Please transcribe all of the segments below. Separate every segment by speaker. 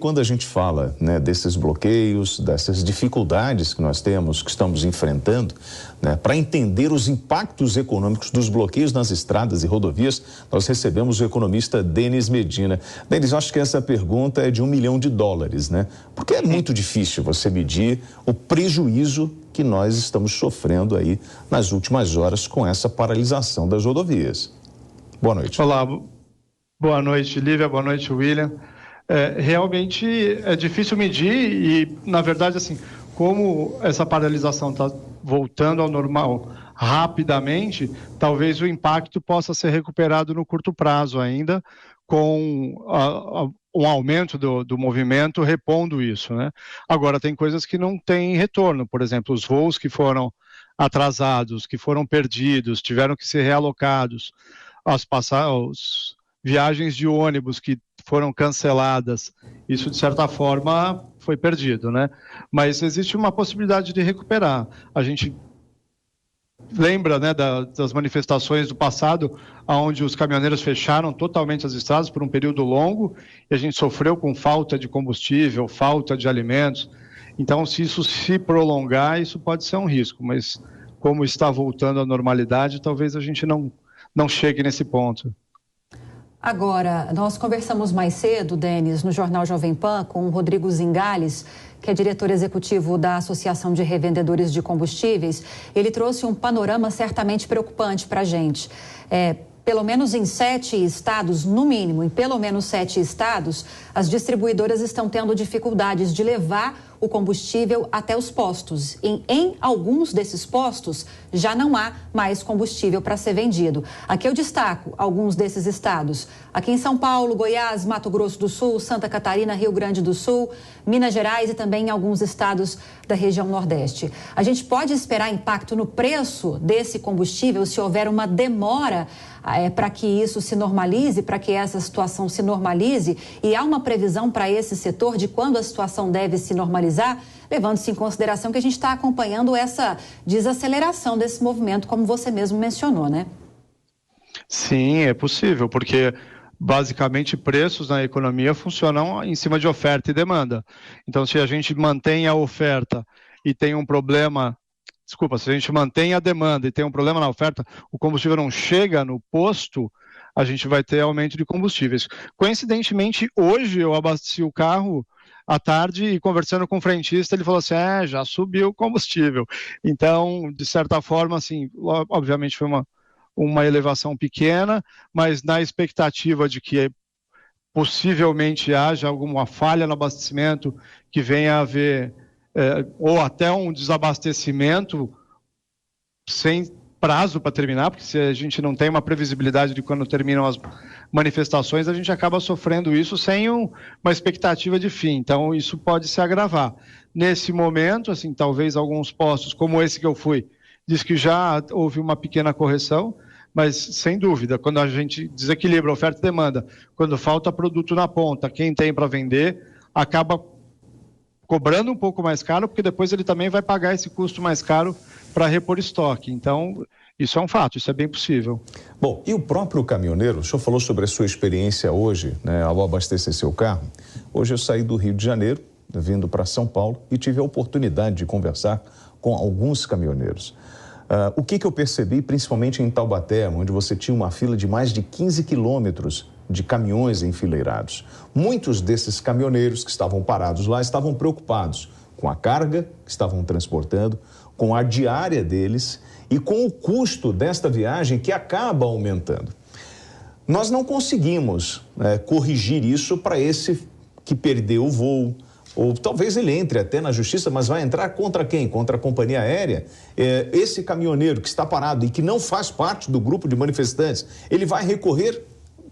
Speaker 1: quando a gente fala, né, desses bloqueios, dessas dificuldades que nós temos, que estamos enfrentando, né, para entender os impactos econômicos dos bloqueios nas estradas e rodovias, nós recebemos o economista Denis Medina. Denis, eu acho que essa pergunta é de US$1 milhão, né? Porque é muito difícil você medir o prejuízo que nós estamos sofrendo aí nas últimas horas com essa paralisação das rodovias. Boa noite.
Speaker 2: Olá, boa noite, Lívia, boa noite, William. Realmente é difícil medir e, na verdade, assim, como essa paralisação está voltando ao normal rapidamente, talvez o impacto possa ser recuperado no curto prazo ainda, com um aumento do movimento repondo isso, né? Agora, tem coisas que não têm retorno, por exemplo, os voos que foram atrasados, que foram perdidos, tiveram que ser realocados, as viagens de ônibus que foram canceladas, isso de certa forma foi perdido, né? Mas existe uma possibilidade de recuperar. A gente lembra, né, das manifestações do passado, onde os caminhoneiros fecharam totalmente as estradas por um período longo e a gente sofreu com falta de combustível, falta de alimentos. Então, se isso se prolongar, isso pode ser um risco, mas como está voltando à normalidade, talvez a gente não chegue nesse ponto.
Speaker 3: Agora, nós conversamos mais cedo, Denis, no Jornal Jovem Pan, com o Rodrigo Zingales, que é diretor executivo da Associação de Revendedores de Combustíveis. Ele trouxe um panorama certamente preocupante para a gente. Pelo menos em 7 estados, no mínimo, em pelo menos 7 estados, as distribuidoras estão tendo dificuldades de levar o combustível até os postos. Em alguns desses postos, já não há mais combustível para ser vendido. Aqui eu destaco alguns desses estados. Aqui em São Paulo, Goiás, Mato Grosso do Sul, Santa Catarina, Rio Grande do Sul, Minas Gerais e também em alguns estados da região Nordeste. A gente pode esperar impacto no preço desse combustível se houver uma demora para que isso se normalize, para que essa situação se normalize? E há uma previsão para esse setor de quando a situação deve se normalizar, levando-se em consideração que a gente está acompanhando essa desaceleração desse movimento, como você mesmo mencionou, né?
Speaker 2: Sim, é possível, porque basicamente preços na economia funcionam em cima de oferta e demanda. Então, se a gente mantém a oferta e tem um problema... se a gente mantém a demanda e tem um problema na oferta, o combustível não chega no posto, a gente vai ter aumento de combustíveis. Coincidentemente, hoje eu abasteci o carro à tarde e conversando com o frentista, ele falou assim, já subiu o combustível. Então, de certa forma, assim, obviamente foi uma elevação pequena, mas na expectativa de que possivelmente haja alguma falha no abastecimento, que venha a haver... ou até um desabastecimento sem prazo para terminar, porque se a gente não tem uma previsibilidade de quando terminam as manifestações, a gente acaba sofrendo isso sem uma expectativa de fim. Então, isso pode se agravar. Nesse momento, assim, talvez alguns postos, como esse que eu fui, diz que já houve uma pequena correção, mas, sem dúvida, quando a gente desequilibra oferta e demanda, quando falta produto na ponta, quem tem para vender, acaba cobrando um pouco mais caro, porque depois ele também vai pagar esse custo mais caro para repor estoque. Então, isso é um fato, isso é bem possível.
Speaker 1: Bom, e o próprio caminhoneiro, o senhor falou sobre a sua experiência hoje, né, ao abastecer seu carro. Hoje eu saí do Rio de Janeiro, vindo para São Paulo, e tive a oportunidade de conversar com alguns caminhoneiros. O que eu percebi, principalmente em Taubaté, onde você tinha uma fila de mais de 15 quilômetros de caminhões enfileirados. Muitos desses caminhoneiros que estavam parados lá estavam preocupados com a carga que estavam transportando, com a diária deles e com o custo desta viagem que acaba aumentando. Nós não conseguimos corrigir isso para esse que perdeu o voo, ou talvez ele entre até na justiça, mas vai entrar contra quem? Contra a companhia aérea? Esse caminhoneiro que está parado e que não faz parte do grupo de manifestantes, ele vai recorrer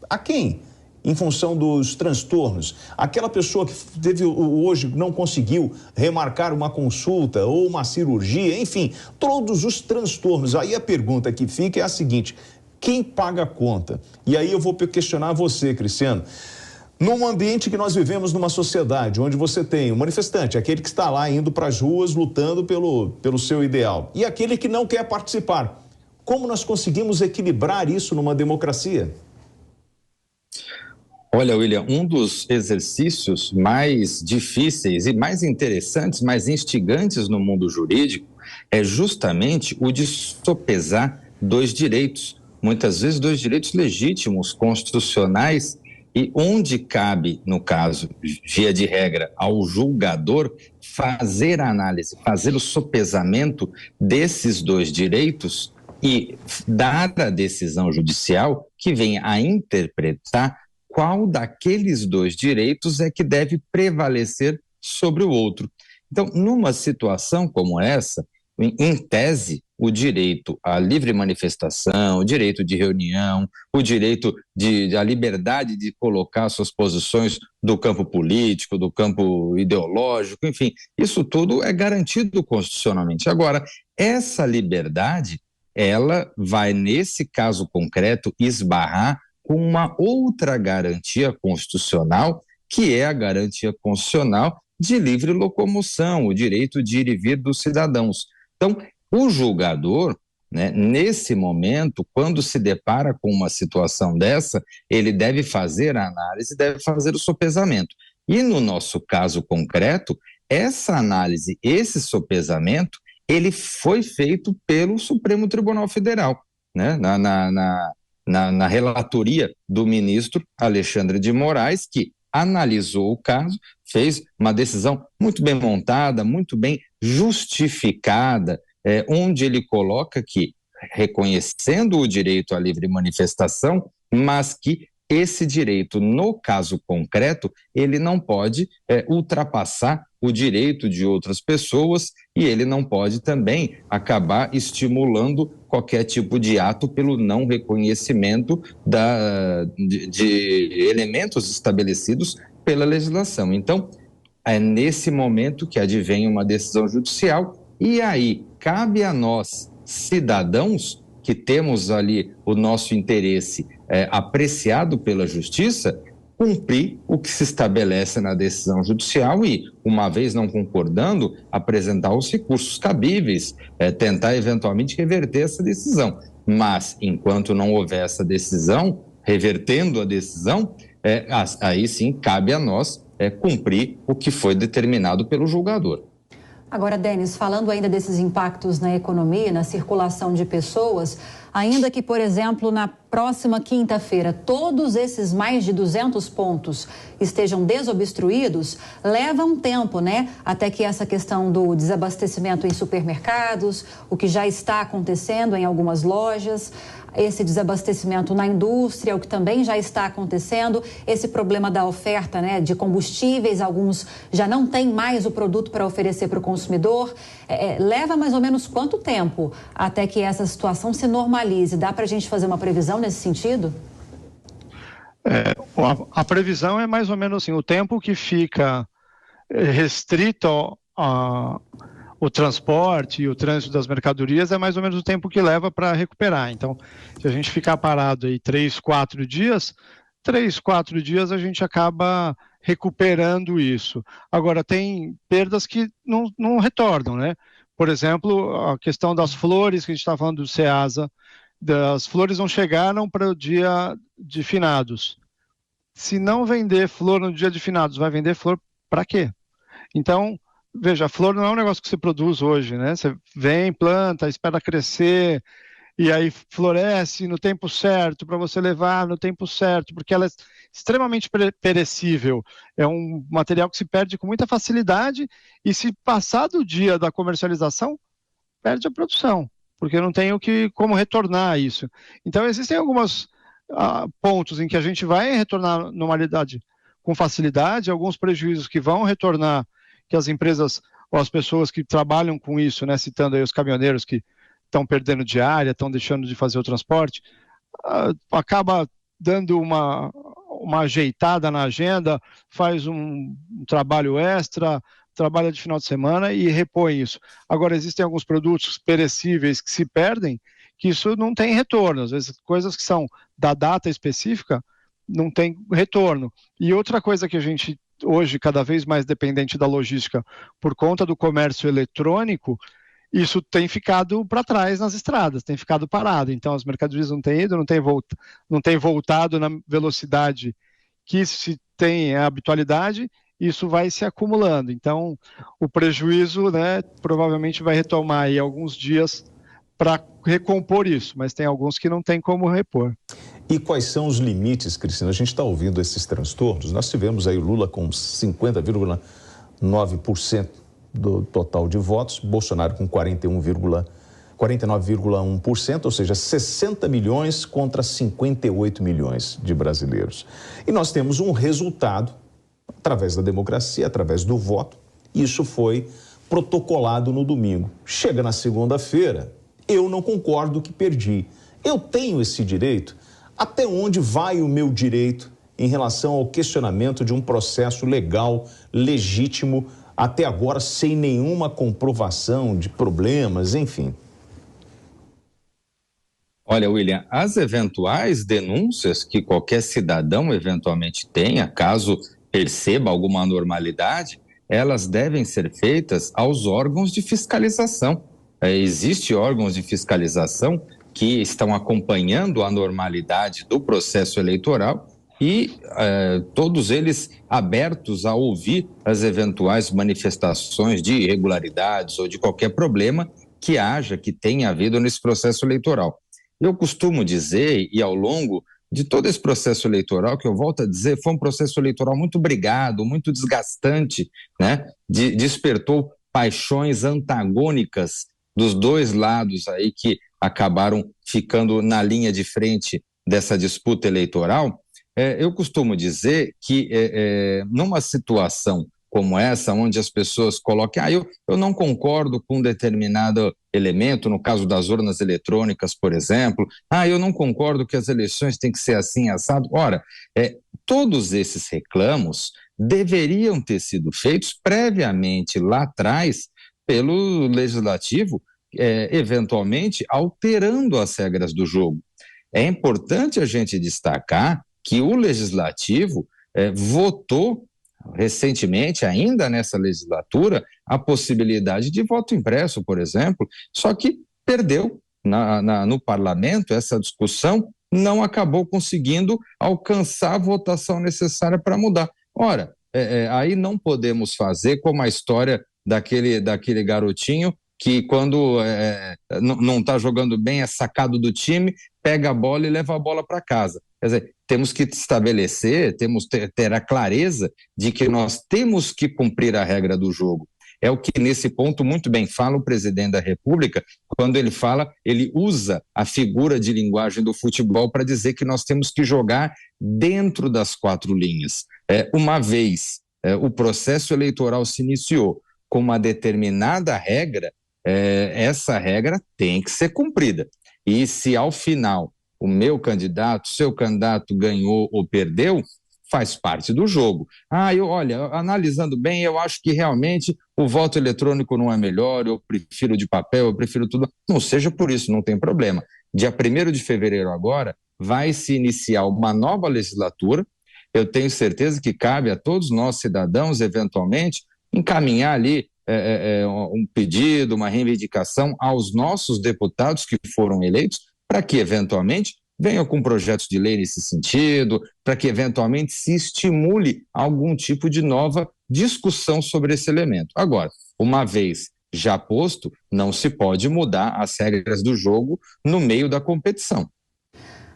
Speaker 1: a quem? Em função dos transtornos. Aquela pessoa que hoje não conseguiu remarcar uma consulta ou uma cirurgia, enfim, todos os transtornos. Aí a pergunta que fica é a seguinte: quem paga a conta? E aí eu vou questionar você, Cristiano. Num ambiente que nós vivemos numa sociedade onde você tem o manifestante, aquele que está lá indo para as ruas lutando pelo seu ideal, e aquele que não quer participar, como nós conseguimos equilibrar isso numa democracia?
Speaker 4: Olha, William, um dos exercícios mais difíceis e mais interessantes, mais instigantes no mundo jurídico é justamente o de sopesar dois direitos, muitas vezes dois direitos legítimos, constitucionais, e onde cabe, no caso, via de regra, ao julgador fazer a análise, fazer o sopesamento desses dois direitos e dar a decisão judicial que venha a interpretar qual daqueles dois direitos é que deve prevalecer sobre o outro. Então, numa situação como essa, em tese, o direito à livre manifestação, o direito de reunião, o direito à liberdade de colocar suas posições do campo político, do campo ideológico, enfim, isso tudo é garantido constitucionalmente. Agora, essa liberdade, ela vai, nesse caso concreto, esbarrar com uma outra garantia constitucional, que é a garantia constitucional de livre locomoção, o direito de ir e vir dos cidadãos. Então, o julgador, né, nesse momento, quando se depara com uma situação dessa, ele deve fazer a análise, deve fazer o sopesamento. E no nosso caso concreto, essa análise, esse sopesamento, ele foi feito pelo Supremo Tribunal Federal, né, na relatoria do ministro Alexandre de Moraes, que analisou o caso, fez uma decisão muito bem montada, muito bem justificada, onde ele coloca que, reconhecendo o direito à livre manifestação, mas que esse direito, no caso concreto, ele não pode ultrapassar o direito de outras pessoas e ele não pode também acabar estimulando qualquer tipo de ato pelo não reconhecimento de elementos estabelecidos pela legislação. Então, é nesse momento que advém uma decisão judicial e aí cabe a nós, cidadãos, que temos ali o nosso interesse apreciado pela justiça, cumprir o que se estabelece na decisão judicial e, uma vez não concordando, apresentar os recursos cabíveis, tentar eventualmente reverter essa decisão. Mas, enquanto não houver essa decisão, revertendo a decisão, aí sim cabe a nós cumprir o que foi determinado pelo julgador.
Speaker 3: Agora, Denis, falando ainda desses impactos na economia, na circulação de pessoas, ainda que, por exemplo, na próxima quinta-feira, todos esses mais de 200 pontos estejam desobstruídos, leva um tempo, né? Até que essa questão do desabastecimento em supermercados, o que já está acontecendo em algumas lojas, esse desabastecimento na indústria, o que também já está acontecendo, esse problema da oferta, né, de combustíveis, alguns já não têm mais o produto para oferecer para o consumidor. Leva mais ou menos quanto tempo até que essa situação se normalize? Dá para a gente fazer uma previsão nesse sentido?
Speaker 2: A previsão é mais ou menos assim, o tempo que fica restrito o transporte e o trânsito das mercadorias é mais ou menos o tempo que leva para recuperar. Então, se a gente ficar parado aí 3, 4 dias a gente acaba recuperando isso. Agora, tem perdas que não retornam, né? Por exemplo, a questão das flores, que a gente está falando do Ceasa, as flores não chegaram para o dia de finados. Se não vender flor no dia de finados, vai vender flor para quê? Então, veja, a flor não é um negócio que se produz hoje, né? Você vem, planta, espera crescer, e aí floresce no tempo certo, para você levar no tempo certo, porque ela é extremamente perecível. É um material que se perde com muita facilidade, e se passar do dia da comercialização, perde a produção, porque não tem como retornar isso. Então, existem alguns pontos em que a gente vai retornar à normalidade com facilidade, alguns prejuízos que vão retornar, que as empresas ou as pessoas que trabalham com isso, né, citando aí os caminhoneiros que estão perdendo diária, estão deixando de fazer o transporte, acaba dando uma ajeitada na agenda, faz um trabalho extra, trabalha de final de semana e repõe isso. Agora, existem alguns produtos perecíveis que se perdem, que isso não tem retorno. Às vezes, coisas que são da data específica não tem retorno. E outra coisa que a gente hoje cada vez mais dependente da logística por conta do comércio eletrônico, isso tem ficado para trás nas estradas, tem ficado parado. Então as mercadorias não têm ido, não têm voltado na velocidade que se tem a habitualidade, isso vai se acumulando. Então, o prejuízo, né, provavelmente vai retomar aí alguns dias para recompor isso, mas tem alguns que não tem como repor.
Speaker 1: E quais são os limites, Cristina? A gente está ouvindo esses transtornos. Nós tivemos aí o Lula com 50,9% do total de votos, Bolsonaro com 49,1%, ou seja, 60 milhões contra 58 milhões de brasileiros. E nós temos um resultado através da democracia, através do voto. Isso foi protocolado no domingo. Chega na segunda-feira, eu não concordo que perdi. Eu tenho esse direito? Até onde vai o meu direito em relação ao questionamento de um processo legal, legítimo, até agora sem nenhuma comprovação de problemas, enfim?
Speaker 4: Olha, William, as eventuais denúncias que qualquer cidadão eventualmente tenha, caso perceba alguma anormalidade, elas devem ser feitas aos órgãos de fiscalização. Existem órgãos de fiscalização que estão acompanhando a normalidade do processo eleitoral e todos eles abertos a ouvir as eventuais manifestações de irregularidades ou de qualquer problema que haja, que tenha havido nesse processo eleitoral. Eu costumo dizer, e ao longo de todo esse processo eleitoral, que eu volto a dizer, foi um processo eleitoral muito brigado, muito desgastante, né? Despertou paixões antagônicas dos dois lados aí que acabaram ficando na linha de frente dessa disputa eleitoral. Eu costumo dizer que numa situação como essa, onde as pessoas colocam, eu não concordo com um determinado elemento, no caso das urnas eletrônicas, por exemplo, eu não concordo que as eleições têm que ser assim, assado. Ora, todos esses reclamos deveriam ter sido feitos previamente lá atrás pelo Legislativo, eventualmente alterando as regras do jogo. É importante a gente destacar que o Legislativo votou recentemente, ainda nessa legislatura, a possibilidade de voto impresso, por exemplo, só que perdeu no parlamento essa discussão, não acabou conseguindo alcançar a votação necessária para mudar. Ora, aí não podemos fazer como a história daquele garotinho que quando não está jogando bem, é sacado do time, pega a bola e leva a bola para casa. Quer dizer, temos que estabelecer, temos que ter a clareza de que nós temos que cumprir a regra do jogo. É o que nesse ponto muito bem fala o presidente da República, quando ele fala, ele usa a figura de linguagem do futebol para dizer que nós temos que jogar dentro das 4 linhas. Uma vez o processo eleitoral se iniciou com uma determinada regra, essa regra tem que ser cumprida. E se ao final o meu candidato, seu candidato ganhou ou perdeu, faz parte do jogo. Olha, analisando bem, eu acho que realmente o voto eletrônico não é melhor, eu prefiro de papel, eu prefiro tudo. Não seja por isso, não tem problema. Dia 1º de fevereiro agora, vai se iniciar uma nova legislatura. Eu tenho certeza que cabe a todos nós cidadãos, eventualmente, encaminhar ali um pedido, uma reivindicação aos nossos deputados que foram eleitos, para que, eventualmente, venham com projetos de lei nesse sentido, para que, eventualmente, se estimule algum tipo de nova discussão sobre esse elemento. Agora, uma vez já posto, não se pode mudar as regras do jogo no meio da competição.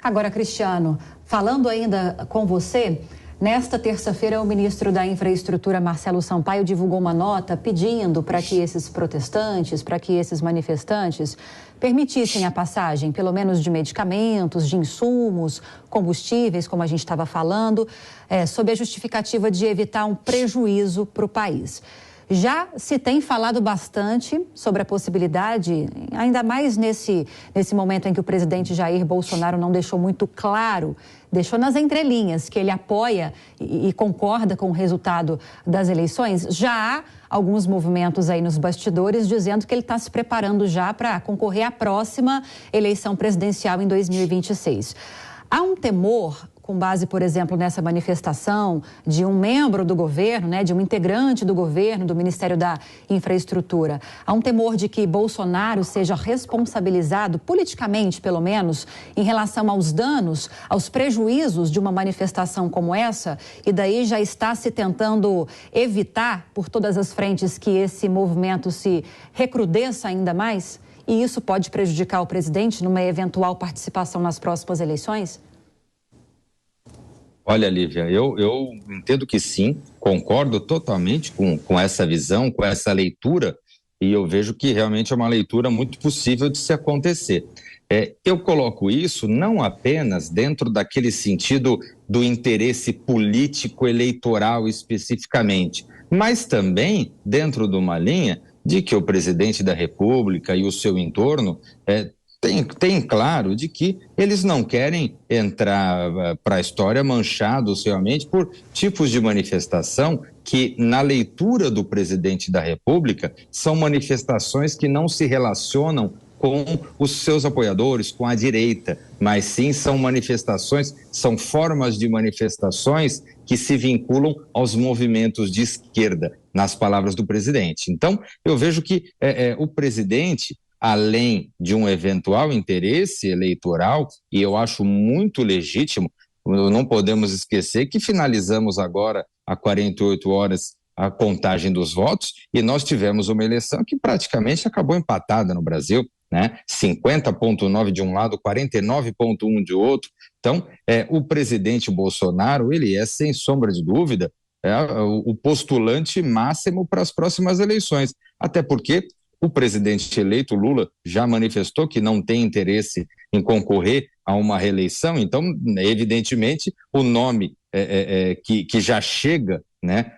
Speaker 3: Agora, Cristiano, falando ainda com você, nesta terça-feira, o ministro da Infraestrutura, Marcelo Sampaio, divulgou uma nota pedindo para que esses protestantes, para que esses manifestantes permitissem a passagem, pelo menos de medicamentos, de insumos, combustíveis, como a gente estava falando, sob a justificativa de evitar um prejuízo para o país. Já se tem falado bastante sobre a possibilidade, ainda mais nesse momento em que o presidente Jair Bolsonaro não deixou muito claro, deixou nas entrelinhas que ele apoia e concorda com o resultado das eleições. Já há alguns movimentos aí nos bastidores dizendo que ele está se preparando já para concorrer à próxima eleição presidencial em 2026. Há um temor com base, por exemplo, nessa manifestação de um membro do governo, né, de um integrante do governo, do Ministério da Infraestrutura. Há um temor de que Bolsonaro seja responsabilizado, politicamente pelo menos, em relação aos danos, aos prejuízos de uma manifestação como essa, e daí já está se tentando evitar, por todas as frentes, que esse movimento se recrudesça ainda mais? E isso pode prejudicar o presidente numa eventual participação nas próximas eleições?
Speaker 4: Olha, Lívia, eu entendo que sim, concordo totalmente com essa visão, com essa leitura, e eu vejo que realmente é uma leitura muito possível de se acontecer. Eu coloco isso não apenas dentro daquele sentido do interesse político eleitoral especificamente, mas também dentro de uma linha de que o presidente da República e o seu entorno tem claro de que eles não querem entrar para a história manchados realmente por tipos de manifestação que, na leitura do presidente da República, são manifestações que não se relacionam com os seus apoiadores, com a direita, mas sim são manifestações, são formas de manifestações que se vinculam aos movimentos de esquerda, nas palavras do presidente. Então, eu vejo que o presidente, além de um eventual interesse eleitoral, e eu acho muito legítimo, não podemos esquecer que finalizamos agora, há 48 horas, a contagem dos votos, e nós tivemos uma eleição que praticamente acabou empatada no Brasil, né? 50,9 de um lado, 49,1 de outro. Então, o presidente Bolsonaro, ele é, sem sombra de dúvida, o postulante máximo para as próximas eleições, até porque o presidente eleito, Lula, já manifestou que não tem interesse em concorrer a uma reeleição, então, evidentemente, o nome que já chega, né,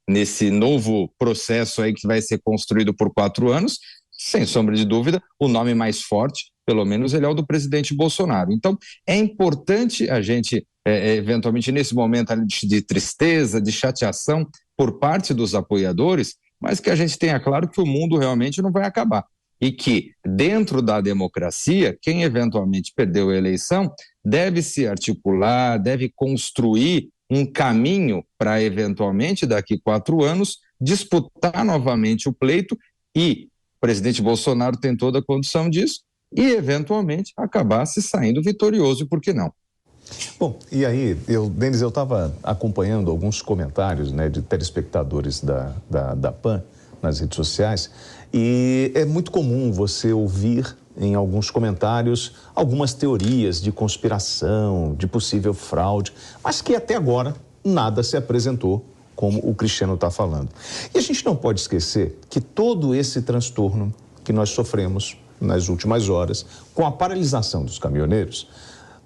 Speaker 4: nesse novo processo aí que vai ser construído por 4 anos, sem sombra de dúvida, o nome mais forte, pelo menos ele é o do presidente Bolsonaro. Então, é importante a gente, eventualmente, nesse momento de tristeza, de chateação por parte dos apoiadores, mas que a gente tenha claro que o mundo realmente não vai acabar. E que, dentro da democracia, quem eventualmente perdeu a eleição deve se articular, deve construir um caminho para, eventualmente, daqui 4 anos, disputar novamente o pleito e o presidente Bolsonaro tem toda a condição disso e, eventualmente, acabar se saindo vitorioso, por que não?
Speaker 1: Bom, e aí, Denis, eu estava acompanhando alguns comentários, né, de telespectadores da PAN nas redes sociais, e é muito comum você ouvir em alguns comentários algumas teorias de conspiração, de possível fraude, mas que até agora nada se apresentou, como o Cristiano está falando. E a gente não pode esquecer que todo esse transtorno que nós sofremos nas últimas horas, com a paralisação dos caminhoneiros,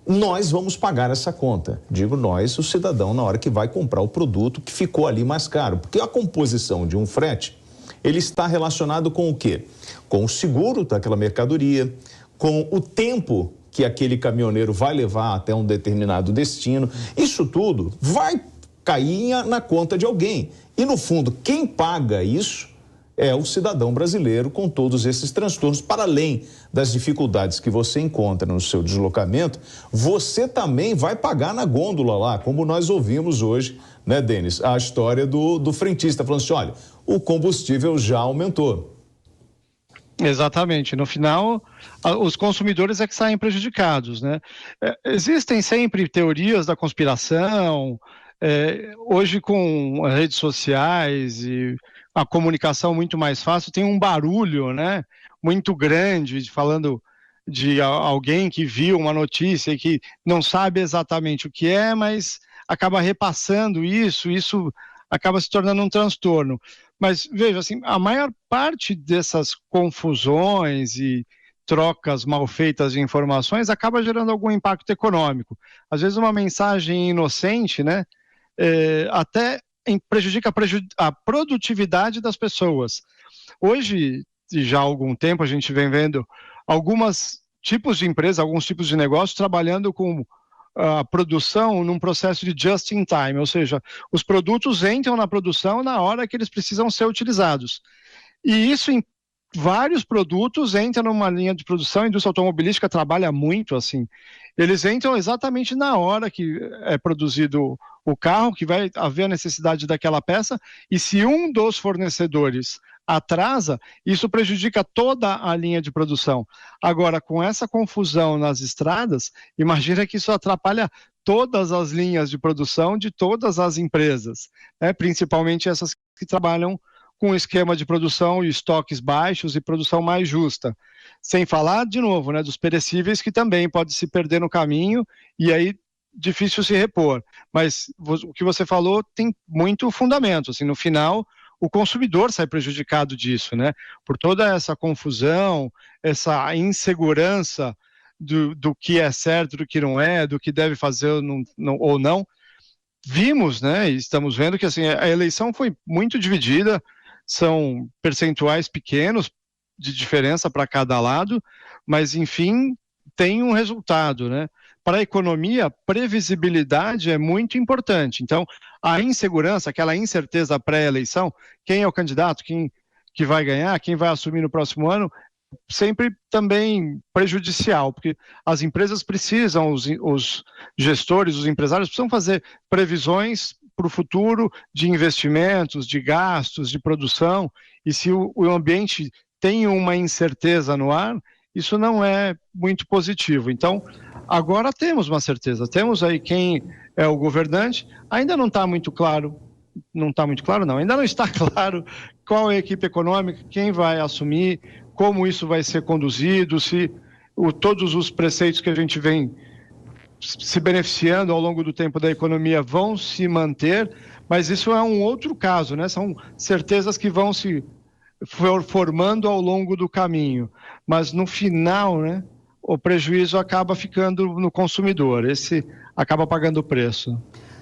Speaker 1: nós vamos pagar essa conta. Digo nós, o cidadão, na hora que vai comprar o produto que ficou ali mais caro. Porque a composição de um frete, ele está relacionado com o quê? Com o seguro daquela mercadoria, com o tempo que aquele caminhoneiro vai levar até um determinado destino. Isso tudo vai cair na conta de alguém. E, no fundo, quem paga isso é o cidadão brasileiro, com todos esses transtornos. Para além das dificuldades que você encontra no seu deslocamento, você também vai pagar na gôndola lá, como nós ouvimos hoje, né, Denis? A história do frentista falando assim, olha, o combustível já aumentou.
Speaker 2: Exatamente. No final, os consumidores é que saem prejudicados, né? Existem sempre teorias da conspiração. Hoje, com as redes sociais e a comunicação muito mais fácil, tem um barulho, né, muito grande, falando de alguém que viu uma notícia e que não sabe exatamente o que é, mas acaba repassando isso acaba se tornando um transtorno. Mas, veja, assim, a maior parte dessas confusões e trocas mal feitas de informações acaba gerando algum impacto econômico. Às vezes uma mensagem inocente, né, até prejudica a produtividade das pessoas. Hoje, já há algum tempo, a gente vem vendo alguns tipos de empresas, alguns tipos de negócios trabalhando com a produção num processo de just in time, ou seja, os produtos entram na produção na hora que eles precisam ser utilizados. E isso em vários produtos entra numa linha de produção, a indústria automobilística trabalha muito assim. eles entram exatamente na hora que é produzido o carro, que vai haver a necessidade daquela peça, e se um dos fornecedores atrasa, isso prejudica toda a linha de produção. Agora, com essa confusão nas estradas, imagina que isso atrapalha todas as linhas de produção de todas as empresas, né? Principalmente essas que trabalham com esquema de produção e estoques baixos e produção mais justa. Sem falar, de novo, né, dos perecíveis que também pode se perder no caminho e aí difícil se repor. Mas o que você falou tem muito fundamento. Assim, no final, o consumidor sai prejudicado disso, né? Por toda essa confusão, essa insegurança do que é certo, do que não é, do que deve fazer ou não. Vimos, né, e estamos vendo que assim, a eleição foi muito dividida, são percentuais pequenos de diferença para cada lado, mas enfim, tem um resultado, né? Para a economia, previsibilidade é muito importante. Então, a insegurança, aquela incerteza pré-eleição, quem é o candidato, quem que vai ganhar, quem vai assumir no próximo ano, sempre também prejudicial, porque as empresas precisam, os gestores, os empresários precisam fazer previsões para o futuro de investimentos, de gastos, de produção, e se o ambiente tem uma incerteza no ar, isso não é muito positivo. Então, agora temos uma certeza, temos aí quem é o governante, ainda não está muito claro, ainda não está claro qual é a equipe econômica, quem vai assumir, como isso vai ser conduzido, se todos os preceitos que a gente vem se beneficiando ao longo do tempo da economia vão se manter, mas isso é um outro caso, né? São certezas que vão se formando ao longo do caminho, mas no final, né, o prejuízo acaba ficando no consumidor, esse acaba pagando o preço.